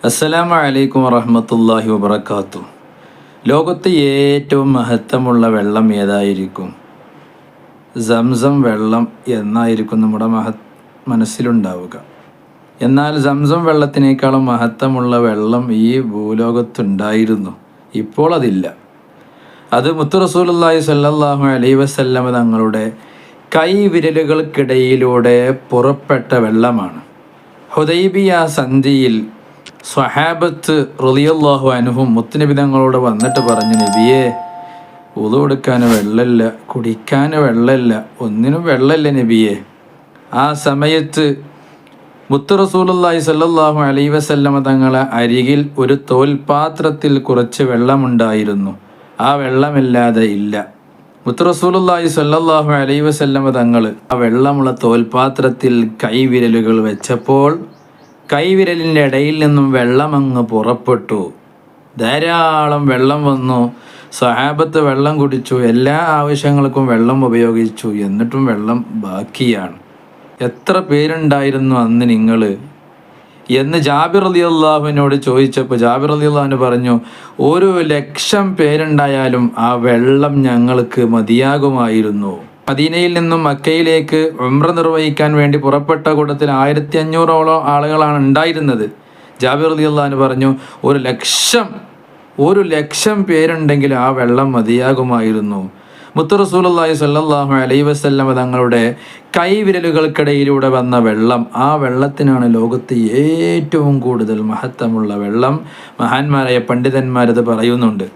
അസ്സലാമു അലൈക്കും വറഹ്മത്തുള്ളാഹി വബറകാതുഹു. ലോകത്തെ ഏറ്റവും മഹത്വമുള്ള വെള്ളം ഏതായിരിക്കും? സംസം വെള്ളം എന്നായിരിക്കും നമ്മുടെ മനസ്സിലുണ്ടാവുക. എന്നാൽ സംസം വെള്ളത്തിനേക്കാളും മഹത്വമുള്ള വെള്ളം ഈ ഭൂലോകത്തുണ്ടായിരുന്നു. ഇപ്പോൾ അതില്ല. അത് മുത്ത് റസൂലുള്ളാഹി സ്വല്ലല്ലാഹു അലൈഹി വസല്ലമ തങ്ങളുടെ കൈവിരലുകൾക്കിടയിലൂടെ പുറപ്പെട്ട വെള്ളമാണ്. ഹുദൈബിയ സന്ധിയിൽ സ്വഹാബത്ത് റളിയല്ലാഹു അൻഹും മുത്തുനബി തങ്ങളോട് വന്നിട്ട് പറഞ്ഞു, നബിയെ, വുളു എടുക്കാൻ വെള്ളമില്ല, കുടിക്കാൻ വെള്ളമില്ല, ഒന്നിനും വെള്ളമില്ല നബിയെ. ആ സമയത്ത് മുത്ത് റസൂലുള്ളാഹി സ്വല്ലല്ലാഹു അലൈഹി വസല്ലമ തങ്ങളെ അരികിൽ ഒരു തോൽപാത്രത്തിൽ കുറച്ച് വെള്ളമുണ്ടായിരുന്നു. ആ വെള്ളമില്ലാതെ ഇല്ല. മുത്ത് റസൂലുള്ളാഹി സ്വല്ലല്ലാഹു അലൈഹി വസല്ലമ തങ്ങൾ ആ വെള്ളമുള്ള തോൽപാത്രത്തിൽ കൈവിരലുകൾ വെച്ചപ്പോൾ കൈവിരലിൻ്റെ ഇടയിൽ നിന്നും വെള്ളമങ്ങ് പുറപ്പെട്ടു. ധാരാളം വെള്ളം വന്നു. സ്വഹാബത്ത് വെള്ളം കുടിച്ചു, എല്ലാ ആവശ്യങ്ങൾക്കും വെള്ളം ഉപയോഗിച്ചു. എന്നിട്ടും വെള്ളം ബാക്കിയാണ്. എത്ര പേരുണ്ടായിരുന്നു അന്ന് നിങ്ങൾ എന്ന് ജാബിർ റളിയല്ലാഹുവിനോട് ചോദിച്ചപ്പോൾ ജാബിർ റളിയല്ലാഹു പറഞ്ഞു, 1,00,000 പേരുണ്ടായാലും ആ വെള്ളം ഞങ്ങൾക്ക് മതിയാകുമായിരുന്നു. മദീനയിൽ നിന്നും മക്കയിലേക്ക് ഉംറ നിർവഹിക്കാൻ വേണ്ടി പുറപ്പെട്ട കൂട്ടത്തിൽ 1500ഓളം ആളുകളാണ് ഉണ്ടായിരുന്നത്. ജാബിർ റളിയല്ലാഹു പറഞ്ഞു, 1,00,000 പേരുണ്ടെങ്കിൽ ആ വെള്ളം മതിയാകുമായിരുന്നു. മുത്ത് റസൂലുള്ളാഹി സ്വല്ലല്ലാഹു അലൈഹി വസല്ലമ തങ്ങളുടെ കൈവിരലുകൾക്കിടയിലൂടെ വന്ന വെള്ളം, ആ വെള്ളത്തിനാണ് ലോകത്ത് ഏറ്റവും കൂടുതൽ മഹത്വമുള്ള വെള്ളം. മഹാന്മാരായ പണ്ഡിതന്മാരത് പറയുന്നുണ്ട്.